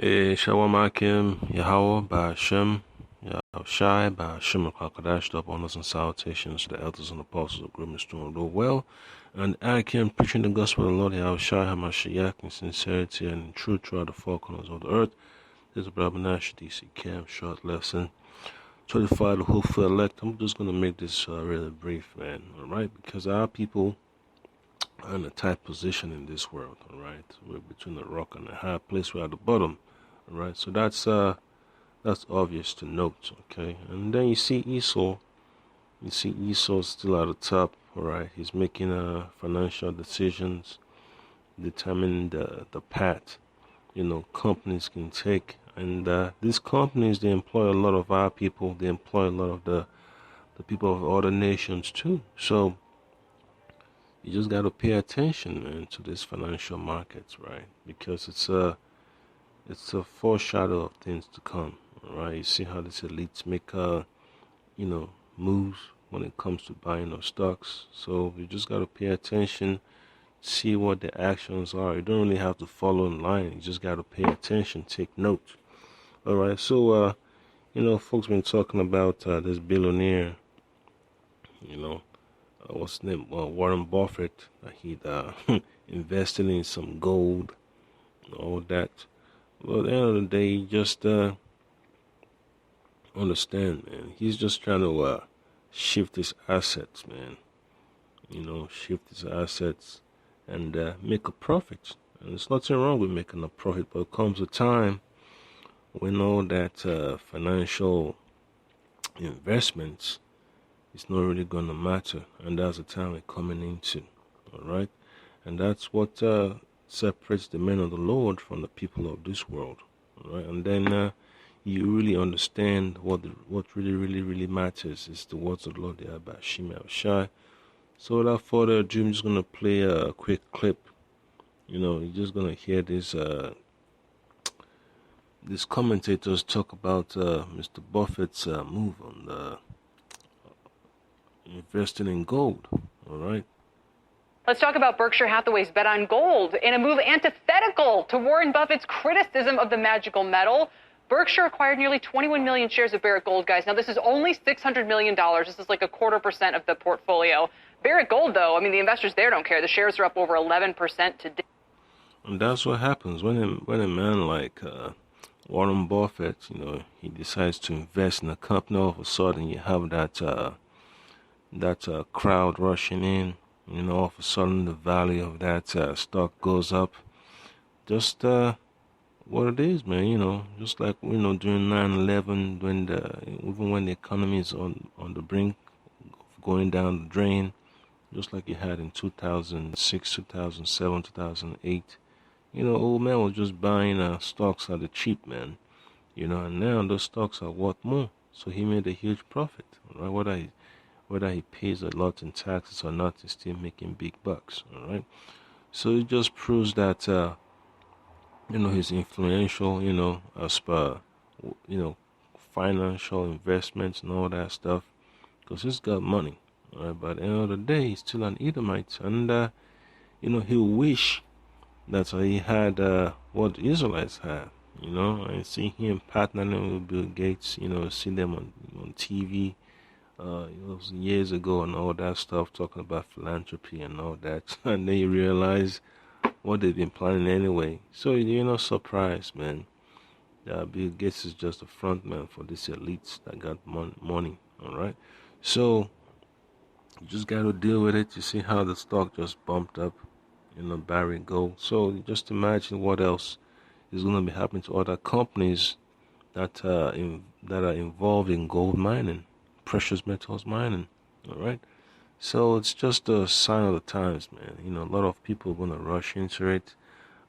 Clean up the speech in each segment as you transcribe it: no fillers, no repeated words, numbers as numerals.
Shalom Akim, Yahweh, Ba'ashem, Yahushai, Ba'ashem, Kakadash, double honors and salutations to the elders and apostles of Grimmage doing real well. And Akim preaching the gospel of the Lord Yahushai, HaMashiach, in sincerity and in truth throughout the four corners of the earth. This is Brother Nash, DC Cam, short lesson. 25, the hopeful elect. I'm just going to make this really brief, man, alright? Because our people are in a tight position in this world, alright? We're between the rock and the hard place. We're at the bottom. All right, so that's obvious to note, okay? And then you see Esau. You see Esau's still at the top. All right, he's making financial decisions, determining the path companies can take. And these companies, they employ a lot of our people. They employ a lot of the people of other nations too. So you just got to pay attention, man, to these financial markets, right? Because it's a foreshadow of things to come. All right, you see how these elites make moves when it comes to buying of stocks. So you just got to pay attention, see what the actions are. You don't really have to follow in line. You just got to pay attention, take note. All right, so folks been talking about this billionaire. What's his name? Warren Buffett. He invested in some gold, and all that. Well, at the end of the day, you just understand, man. He's just trying to shift his assets, man. Shift his assets and make a profit. And there's nothing wrong with making a profit, but it comes a time when all that financial investments is not really going to matter. And that's the time we're coming into, all right? And that's what separates the men of the Lord from the people of this world, all right? And then you really understand what really matters is the words of the Lord there about Yahushai. So without further ado, I'm just going to play a quick clip. You're just going to hear these commentators talk about Mr. Buffett's move on the investing in gold, all right? Let's talk about Berkshire Hathaway's bet on gold in a move antithetical to Warren Buffett's criticism of the magical metal. Berkshire acquired nearly 21 million shares of Barrick Gold, guys. Now, this is only $600 million. This is like 0.25% of the portfolio. Barrick Gold, though, I mean, the investors there don't care. The shares are up over 11% today. And that's what happens when a man like Warren Buffett, he decides to invest in a company. All of a sudden, you have that crowd rushing in. All of a sudden, the value of that stock goes up. Just what it is, man. Just like during 9/11, even when the economy is on the brink of going down the drain, just like you had in 2006, 2007, 2008. Old man was just buying stocks at the cheap, man. And now those stocks are worth more. So he made a huge profit, right? Whether he pays a lot in taxes or not, he's still making big bucks, all right? So it just proves that, he's influential, as per, financial investments and all that stuff, because he's got money, all right? But at the end of the day, he's still an Edomite, and, he'll wish that he had what the Israelites had, I see him partnering with Bill Gates, see them on TV, years ago and all that stuff, talking about philanthropy and all that, and then you realize what they've been planning anyway. So you're not surprised, man. Bill Gates is just a front man for these elites that got money, all right? So you just got to deal with it. You see how the stock just bumped up, Barrick Gold. So just imagine what else is going to be happening to other companies that are involved in gold mining, precious metals mining, all right? So it's just a sign of the times, man. A lot of people are going to rush into it,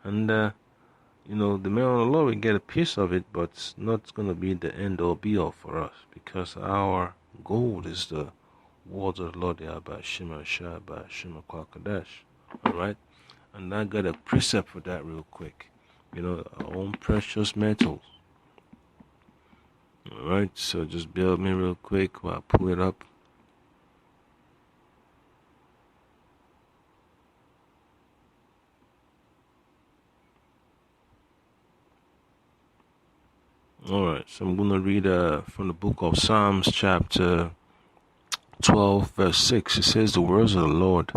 and the man on the Lord will get a piece of it, but it's not going to be the end or be all for us, because our gold is the words of the Lord about Shema Shah, by Shema Kwakadash, all right? And I got a precept for that real quick. Our own precious metals. Alright, so just bear with me real quick while I pull it up. All right, so I'm going to read from the book of Psalms, chapter 12, verse 6. It says, "The words of the Lord,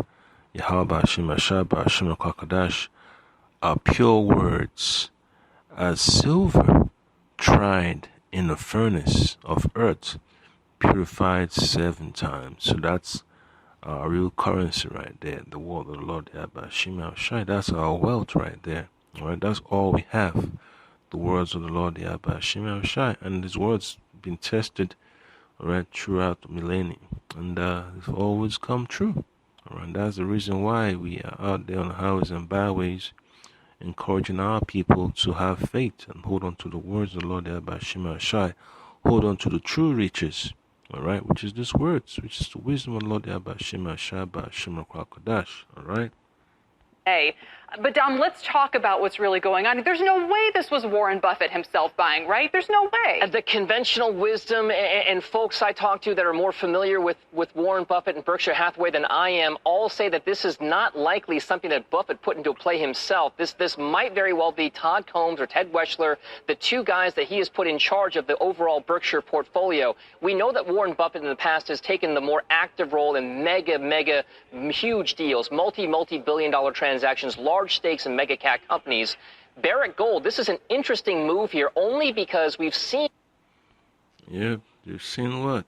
Yahweh Hashem Ashab Hashem Kakadash, are pure words, as silver tried in the furnace of earth, purified 7 times." So that's our real currency right there. The word of the Lord, Yahweh Hashem Ashai. That's our wealth right there. All right, that's all we have. The words of the Lord, Yahweh Hashem Ashai, and His words been tested, all right, throughout the millennium, and it's always come true. All right, that's the reason why we are out there on the highways and byways, encouraging our people to have faith and hold on to the words of the Lord, Yahweh Hashem Ashai, hold on to the true riches, all right, which is this words, which is the wisdom of the Lord, Yahweh Hashem Ashai, Hashem Kodash, all right. Hey, but Dom, let's talk about what's really going on. There's no way this was Warren Buffett himself buying, right? There's no way. The conventional wisdom and folks I talk to that are more familiar with Warren Buffett and Berkshire Hathaway than I am all say that this is not likely something that Buffett put into play himself. This might very well be Todd Combs or Ted Weschler, the two guys that he has put in charge of the overall Berkshire portfolio. We know that Warren Buffett in the past has taken the more active role in mega huge deals, multi-billion dollar transactions, large stakes in mega cap companies. Barrick Gold, this is an interesting move here only because we've seen... Yep, you've seen what?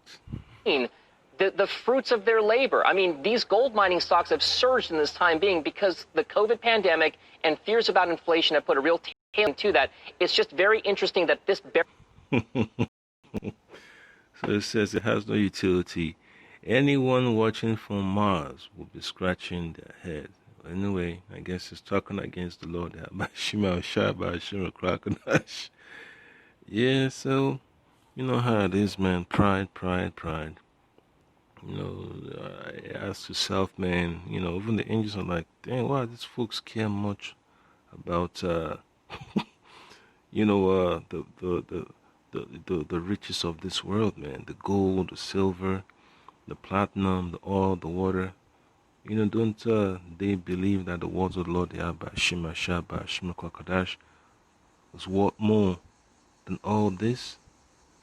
The fruits of their labor. I mean, these gold mining stocks have surged in this time being because the COVID pandemic and fears about inflation have put a real tail into that. It's just very interesting that this... So it says it has no utility. Anyone watching from Mars will be scratching their head. Anyway, I guess it's talking against the Lord. Yeah, so you know how it is, man. Pride. You know, I ask yourself, man. You know, even the angels are like, dang, why these folks care much about, you know, the riches of this world, man. The gold, the silver, the platinum, the oil, the water. You know, don't they believe that the words of the Lord Yahweh Shema Shabbat Shema Kwakadash was worth more than all this?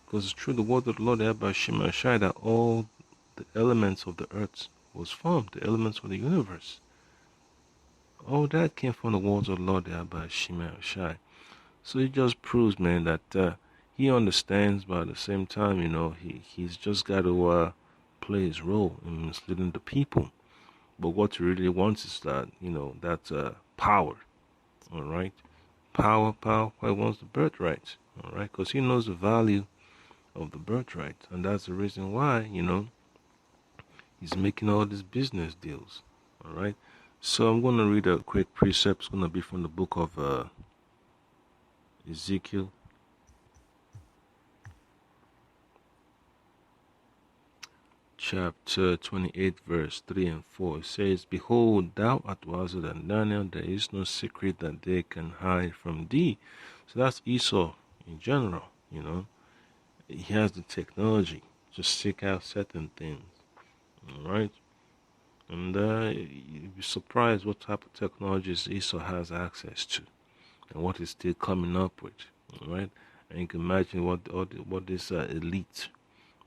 Because it's true, the word of the Lord Yahweh Shema Shai, that all the elements of the earth was formed, the elements of the universe. All that came from the words of the Lord Yahweh Shema Shai. So it just proves, man, that he understands, but at the same time, you know, he's just got to play his role in misleading the people. But what he really wants is that, you know, that power, all right? Power, he wants the birthright, all right? Because he knows the value of the birthright. And that's the reason why, you know, he's making all these business deals, all right? So I'm going to read a quick precept. It's going to be from the book of Ezekiel. Chapter 28, verse 3 and 4. It says, "Behold, thou art wiser than Daniel. There is no secret that they can hide from thee." So that's Esau in general, you know. He has the technology to seek out certain things, all right? And you'd be surprised what type of technologies Esau has access to and what he's still coming up with, all right? And you can imagine what this elite,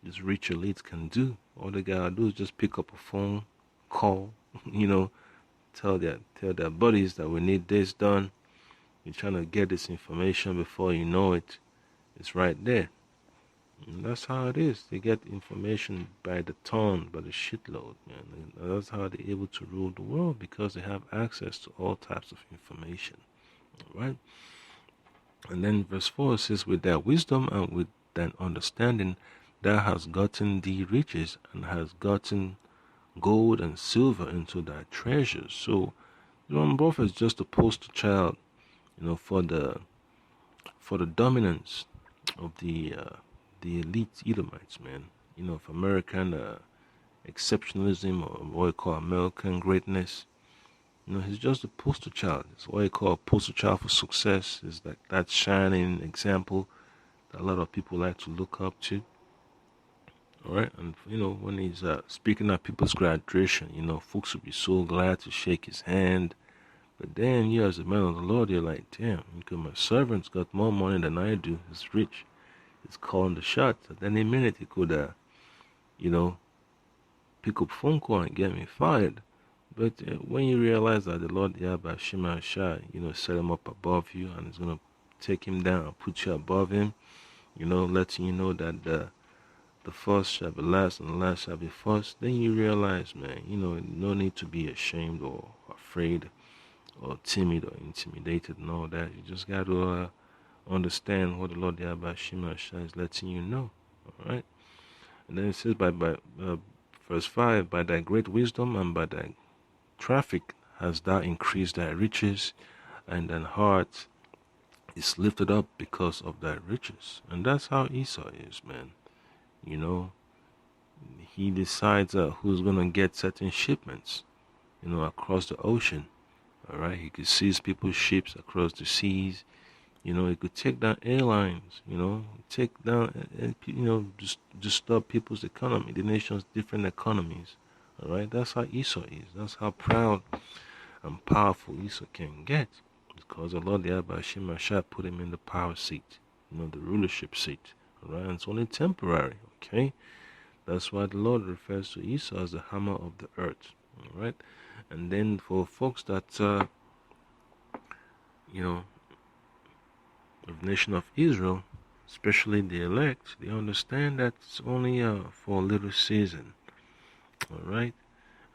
this rich elite can do. All they gotta do is just pick up a phone, call, you know, tell their buddies that we need this done. You're trying to get this information before you know it. It's right there. And that's how it is. They get information by the ton, by the shitload, man. And that's how they're able to rule the world, because they have access to all types of information. All right? And then verse 4 says, "With that wisdom and with that understanding, thou hast gotten thee riches, and hast gotten gold and silver into thy treasures." So Warren Buffett is just a poster child, you know, for the dominance of the elite Edomites, man. You know, of American exceptionalism, or what we call American greatness. You know, he's just a poster child. It's what you call a poster child for success. Is like that shining example that a lot of people like to look up to. All right, and you know, when he's speaking at people's graduation, you know, folks will be so glad to shake his hand. But then you, as a man of the Lord, you're like, damn, because my servant's got more money than I do. He's rich. is calling the shots. At any minute, he could, pick up phone call and get me fired. But when you realize that the Lord Yahweh Shema Shai, set him up above you and is going to take him down and put you above him, letting you know that the first shall be last and the last shall be first, then you realize, man, no need to be ashamed or afraid or timid or intimidated and all that. You just got to understand what the Lord Yahweh Shema Shai is letting you know. All right? And then it says, verse 5, by thy great wisdom and by thy traffic hast thou increased thy riches, and thine heart is lifted up because of thy riches. And that's how Esau is, man. He decides who's going to get certain shipments, across the ocean. All right, he could seize people's ships across the seas. He could take down airlines, take down, just stop people's economy, the nation's different economies. All right, that's how Esau is. That's how proud and powerful Esau can get. Because the Lord Yahweh Shema Shai put him in the power seat, the rulership seat. All right, and it's only temporary, okay? That's why the Lord refers to Esau as the hammer of the earth. All right, and then for folks that, of the nation of Israel, especially the elect, they understand that it's only for a little season. All right,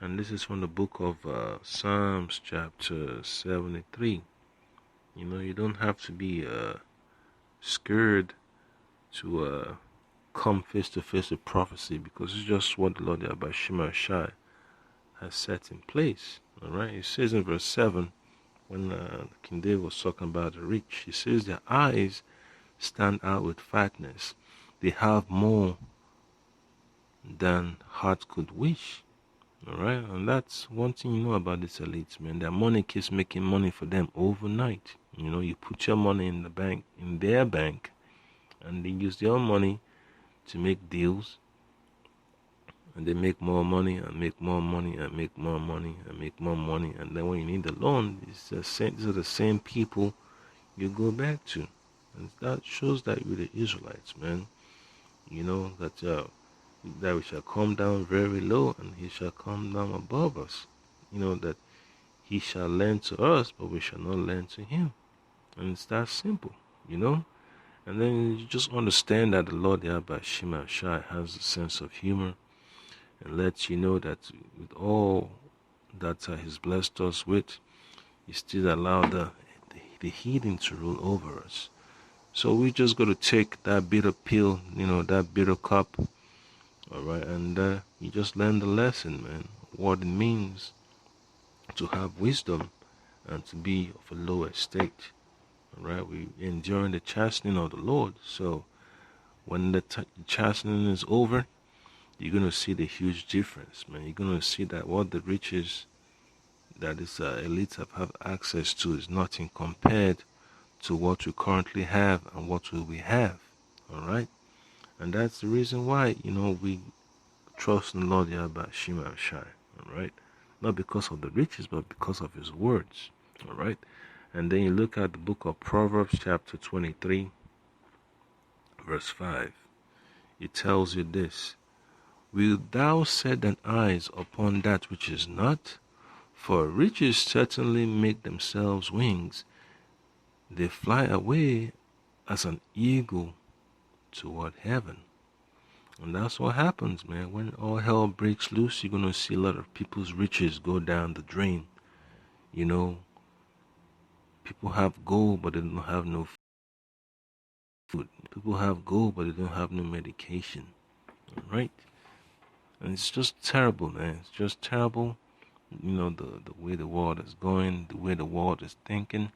and this is from the book of Psalms chapter 73. You don't have to be scared to come face to face with prophecy, because it's just what the Lord Yahweh Shema Shai has set in place. All right, it says in verse 7, when King David was talking about the rich, he says their eyes stand out with fatness. They have more than heart could wish. All right, and that's one thing you know about these elites, man. Their money keeps making money for them overnight. You put your money in the bank, in their bank, and they use your money to make deals, and they make more money and make more money and make more money and make more money, and then when you need a loan, these are the same people you go back to. And that shows that you're the Israelites, man. That we shall come down very low and he shall come down above us. That he shall lend to us, but we shall not lend to him. And it's that simple, And then you just understand that the Lord Yahweh Shema Shai has a sense of humor, and lets you know that with all that he's blessed us with, he still allowed the heathen to rule over us. So we just got to take that bitter pill, that bitter cup, all right, and you just learn the lesson, man, what it means to have wisdom and to be of a low estate. All right, we enduring the chastening of the Lord. So when the chastening is over, you're going to see the huge difference, man. You're going to see that what the riches that these elites have access to is nothing compared to what we currently have and what will we have. All right, and that's the reason why we trust in the Lord Yahweh Shema Shai. All right, not because of the riches, but because of His words. All right, and then you look at the book of Proverbs, chapter 23, verse 5. It tells you this: wilt thou set thine eyes upon that which is not? For riches certainly make themselves wings. They fly away as an eagle toward heaven. And that's what happens, man. When all hell breaks loose, you're going to see a lot of people's riches go down the drain. People have gold, but they don't have no food. People have gold, but they don't have no medication. All right? And it's just terrible, man. It's just terrible. The way the world is going, the way the world is thinking.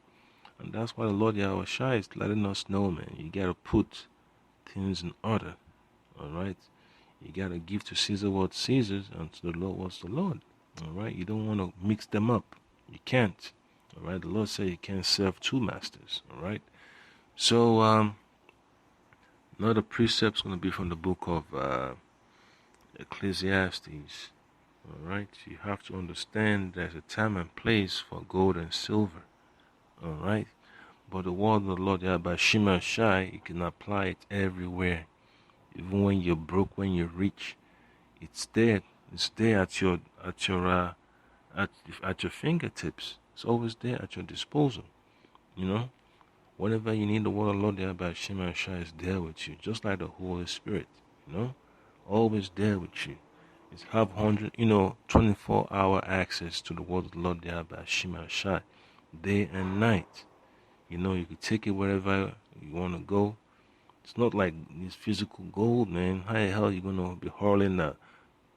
And that's why the Lord Yahweh Shai is letting us know, man, you got to put things in order. All right? You got to give to Caesar what Caesar's and to the Lord what's the Lord. All right? You don't want to mix them up. You can't. All right? The Lord said you can't serve two masters. All right? So, another precept is going to be from the book of Ecclesiastes. All right? You have to understand there's a time and place for gold and silver. All right? But the word of the Lord, by Shema Shai, you can apply it everywhere. Even when you're broke, when you're rich, it's there. It's there at your fingertips. It's always there at your disposal. Whenever you need the word of the Lord, by Shema Shai is there with you, just like the Holy Spirit. Always there with you. It's have 24-hour access to the word of the Lord, by Shema Shai, day and night. You can take it wherever you want to go. It's not like this physical gold, man. How the hell are you going to be hurling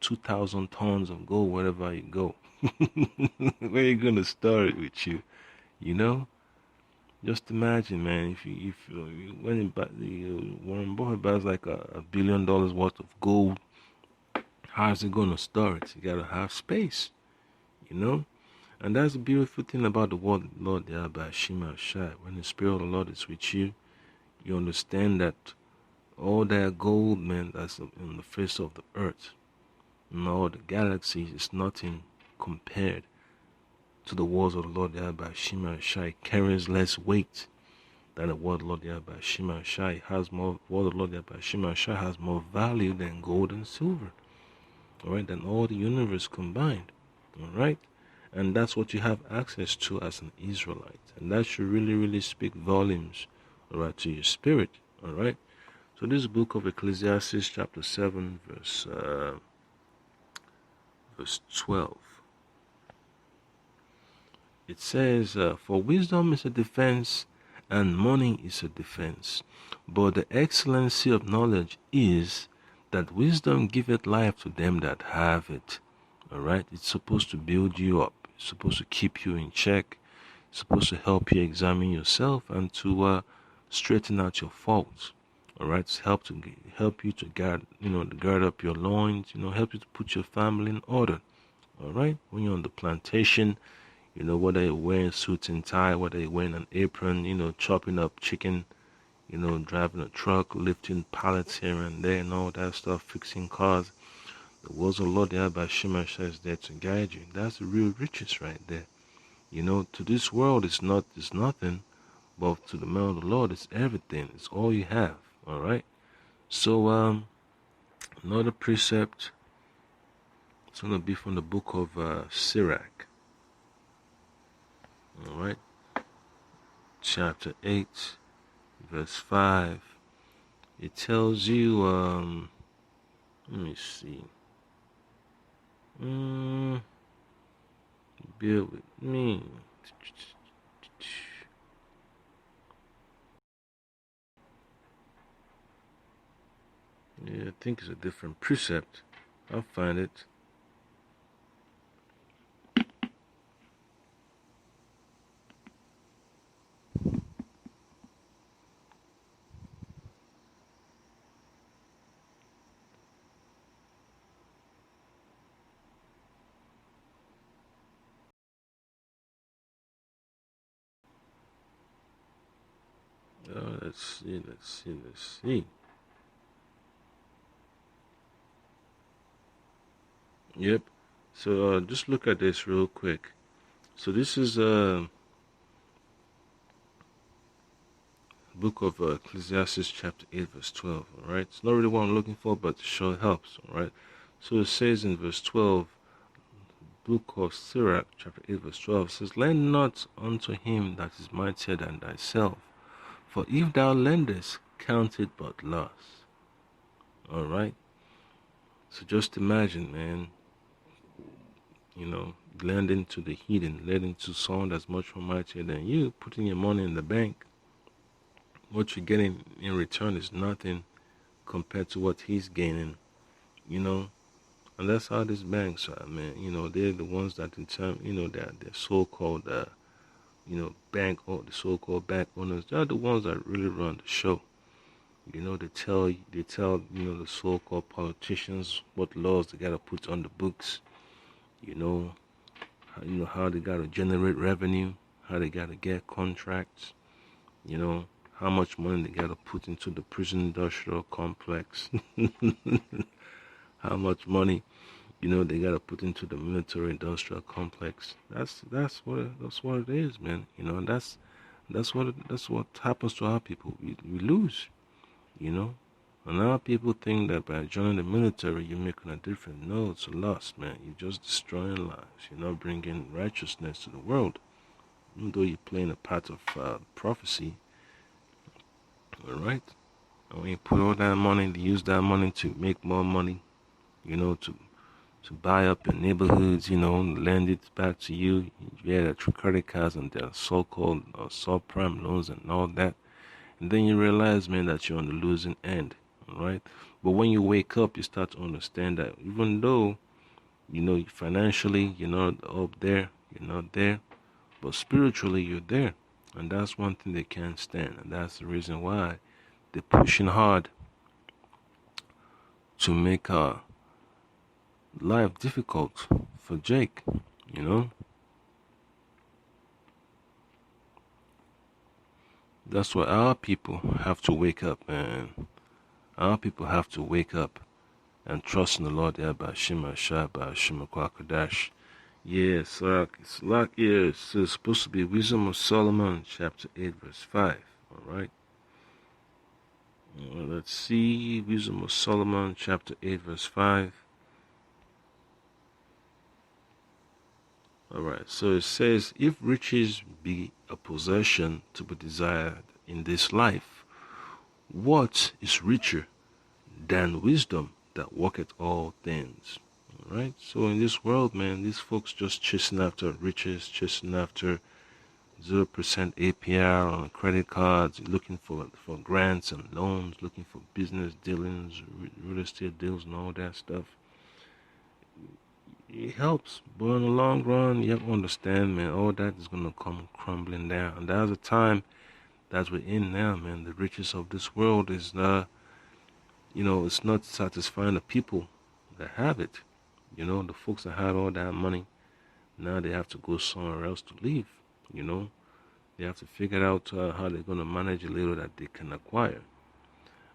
2,000 tons of gold wherever you go? Where are you going to store it with you? Just imagine, man, when Warren Buffett buys like $1 billion worth of gold, how's it going to store it? You got to have space, And that's the beautiful thing about the word of the Lord, by Shema Shai. When the Spirit of the Lord is with you, you understand that all that gold, man, that's on the face of the earth, and all the galaxies is nothing compared to the words of the Lord, by Shema Shai. It carries less weight than the word of the Lord, by Shema Shai. Has more word of the Lord, by Shema Shai has more value than gold and silver. Alright, than all the universe combined. Alright? And that's what you have access to as an Israelite. And that should really, really speak volumes, alright, to your spirit. Alright? So this book of Ecclesiastes chapter 7, verse 12. It says, for wisdom is a defense, and money is a defense. But the excellency of knowledge is that wisdom giveth life to them that have it. Alright? It's supposed to build you up. It's supposed to keep you in check. It's supposed to help you examine yourself and to straighten out your faults. Alright? It's help you to guard up your loins, help you to put your family in order. Alright? When you're on the plantation, whether you're wearing suits and tie, whether you're wearing an apron, chopping up chicken, driving a truck, lifting pallets here and there and all that stuff, fixing cars. The words of the Lord, by Shema Shai, is there to guide you. That's the real riches right there. To this world it's nothing, but to the man of the Lord it's everything. It's all you have. Alright? So another precept, it's going to be from the book of Sirach. Alright? Chapter 8, verse 5. It tells you, let me see. Bear with me. Yeah, I think it's a different precept. I'll find it. Let's see. Yep. So just look at this real quick. So this is book of Ecclesiastes chapter 8 verse 12. Alright. It's not really what I'm looking for, but it sure helps. Alright. So it says in verse 12, book of Sirach chapter 8 verse 12, says, lend not unto him that is mightier than thyself, for if thou lendest, count it but loss. Alright. So just imagine, man, lending to the heathen, lending to someone that's much more mightier than you, putting your money in the bank. What you're getting in return is nothing compared to what he's gaining, And that's how these banks are, man. They're the ones that determine, they're so-called, bank, or the so-called bank owners. They're the ones that really run the show. They tell the so-called politicians what laws they gotta put on the books. How they gotta generate revenue, how they gotta get contracts. How much money they gotta put into the prison industrial complex. How much money, they gotta put into the military industrial complex. That's what it is, man. And That's what happens to our people. We lose, you know. And our people think that by joining the military you're making a difference. No, it's a loss, man. You're just destroying lives. You're not bringing righteousness to the world. Even though you're playing a part of prophecy, all right. And when you put all that money, to use that money to make more money, you know, to buy up your neighborhoods, you know, lend it back to you. You had credit cards and their so-called subprime loans and all that. And then you realize, man, that you're on the losing end, all right? But when you wake up, you start to understand that even though, you know, financially, you're not up there, you're not there, but spiritually, you're there. And that's one thing they can't stand. And that's the reason why they're pushing hard to make life difficult for Jake, you know. That's why our people have to wake up, man. Our people have to wake up and trust in the Lord by Shema Shah, by Shema Kwakadash. Yes, it's like yes, it's supposed to be Wisdom of Solomon, chapter 8, verse 5. Alright. Let's see, Wisdom of Solomon, chapter 8, verse 5. Alright, so it says, if riches be a possession to be desired in this life, what is richer than wisdom that worketh all things? Alright, so in this world, man, these folks just chasing after riches, chasing after 0% APR on credit cards, looking for grants and loans, looking for business dealings, real estate deals and all that stuff. It helps, but in the long run, you have to understand, man, all that is going to come crumbling down. And that's the time that we're in now, man. The riches of this world is, you know, it's not satisfying the people that have it. You know, the folks that had all that money, now they have to go somewhere else to live, you know. They have to figure out how they're going to manage a little that they can acquire.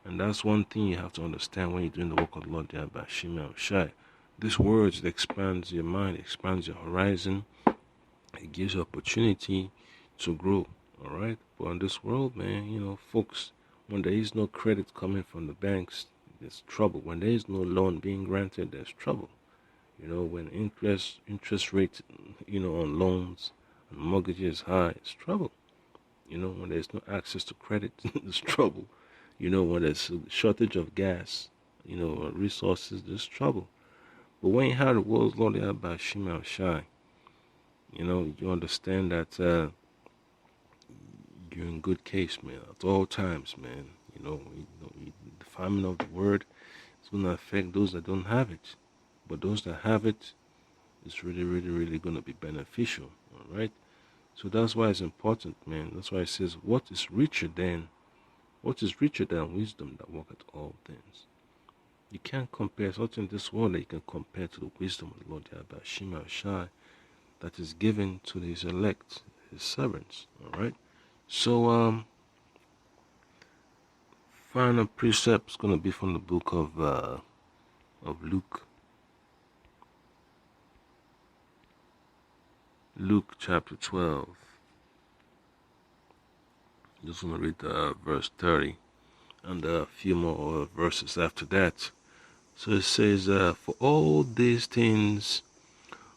And that's one thing you have to understand when you're doing the work of the Lord, by Shema Shai. These words, it expands your mind, expands your horizon. It gives you opportunity to grow, all right? But in this world, man, you know, folks, when there is no credit coming from the banks, there's trouble. When there is no loan being granted, there's trouble. You know, when interest rate, you know, on loans and mortgages is high, it's trouble. You know, when there's no access to credit, there's trouble. You know, when there's a shortage of gas, you know, resources, there's trouble. But when you have the world's Lord about Shema Shai, you know, you understand that you're in good case, man, at all times, man. You know, the famine of the word is going to affect those that don't have it. But those that have it, it's really, really, really going to be beneficial, all right? So that's why it's important, man. That's why it says, what is richer than wisdom that worketh all things? You can't compare something in this world that you can compare to the wisdom of the Lord Yahweh Shema Shai that is given to his elect, his servants. All right. So final precept is going to be from the book of Luke. Luke chapter 12. Just going to read verse 30 and a few more verses after that. So it says, for all these things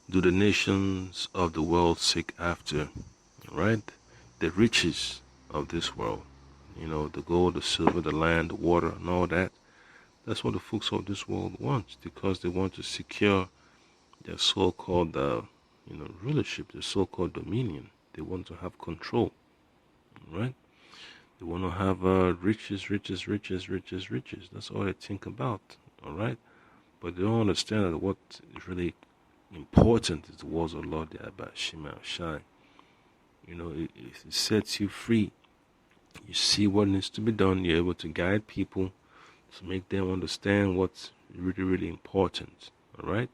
do the nations of the world seek after, right? The riches of this world, you know, the gold, the silver, the land, the water, and all that. That's what the folks of this world want, because they want to secure their so-called, rulership, their so-called dominion. They want to have control, right? They want to have riches. That's all they think about, all right? But they don't understand that what is really important is the words of the Lord about Shema Shai. You know, it sets you free. You see what needs to be done. You're able to guide people to make them understand what's really, really important. All right?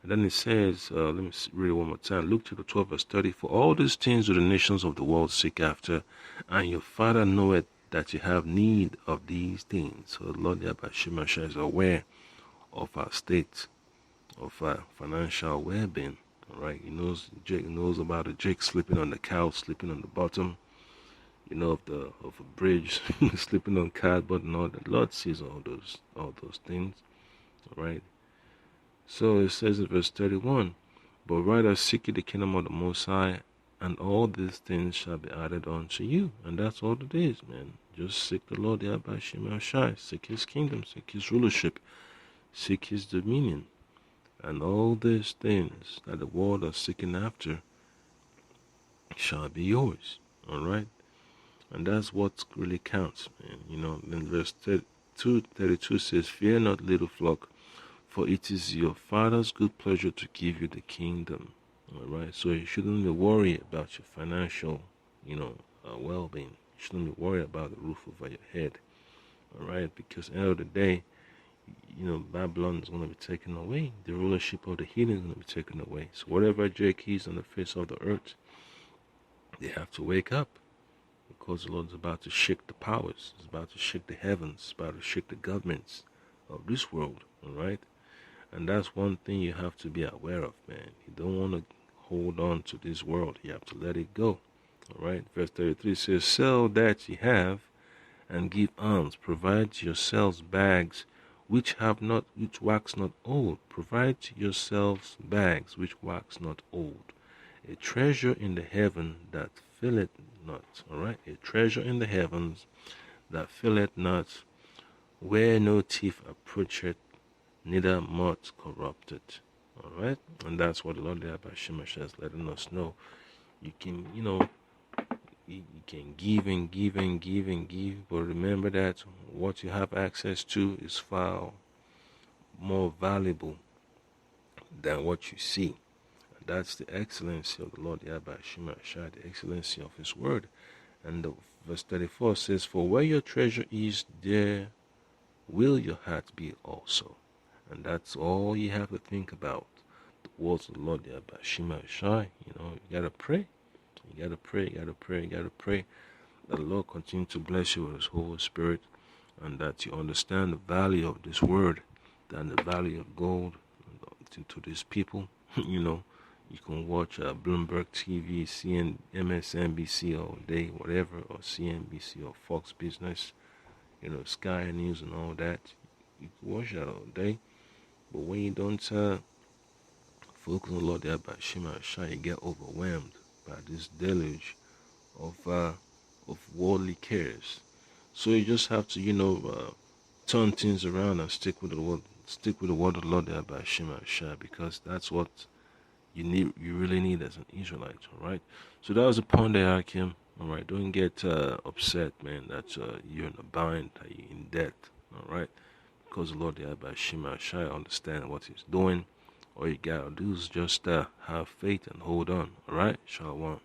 And then it says, let me read it one more time. Luke chapter 12, verse 30. For all these things do the nations of the world seek after, and your Father knoweth that you have need of these things. So the Lord Yahweh Shema Shai is aware of our state, of our financial well-being. All right, Jake knows about the Jake sleeping on the couch, sleeping on the bottom. of a bridge, sleeping on cardboard and all that. The Lord sees all those things. All right. So it says in verse 31, but rather seek ye the kingdom of the Most High, and all these things shall be added unto you. And that's all it is, man. Just seek the Lord Yahweh Shem Shai. Seek his kingdom, seek his rulership, seek his dominion. And all these things that the world are seeking after shall be yours. Alright? And that's what really counts, man. Then verse 32 says, fear not, little flock, for it is your Father's good pleasure to give you the kingdom. Alright? So you shouldn't be worried about your financial, well-being. You shouldn't be worried about the roof over your head. Alright? Because at the end of the day, Babylon is going to be taken away. The rulership of the heathen is going to be taken away. So whatever Jake is on the face of the earth, they have to wake up, because the Lord is about to shake the powers. He's about to shake the heavens. He's about to shake the governments of this world. All right? And that's one thing you have to be aware of, man. You don't want to hold on to this world. You have to let it go. All right? Verse 33 says, sell that ye have, and give alms. Provide yourselves bags which wax not old. Provide yourselves bags which wax not old. A treasure in the heaven that filleth not. Alright? A treasure in the heavens that filleth not, where no thief approacheth, neither moth corrupteth. Alright? And that's what the Lord Yahweh Shemashah is letting us know. You can, you can give and give and give and give, but remember that what you have access to is far more valuable than what you see. And that's the excellency of the Lord Yahweh Shemashah, the excellency of his word. And verse 34 says, for where your treasure is, there will your heart be also. And that's all you have to think about. The words of the Lord Yahweh Shemashah. You gotta pray. You gotta pray, you gotta pray, you gotta pray that the Lord continue to bless you with his Holy Spirit, and that you understand the value of this word, and the value of gold to these people. You can watch Bloomberg TV, MSNBC all day, whatever, or CNBC or Fox Business, Sky News and all that. You can watch that all day. But when you don't focus on the Lord Yahweh Shemashah, you get overwhelmed by this deluge of worldly cares. So you just have to turn things around and stick with the word of the Lord Yahweh Shemashah, because that's what you really need as an Israelite. All right. So that was the point there, Hakim. All right. Don't get upset, man, that you're in a bind, that you're in debt. All right. Because the Lord Yahweh Shemashah understand what he's doing. All you gotta do is just have faith and hold on. All right. Shalom.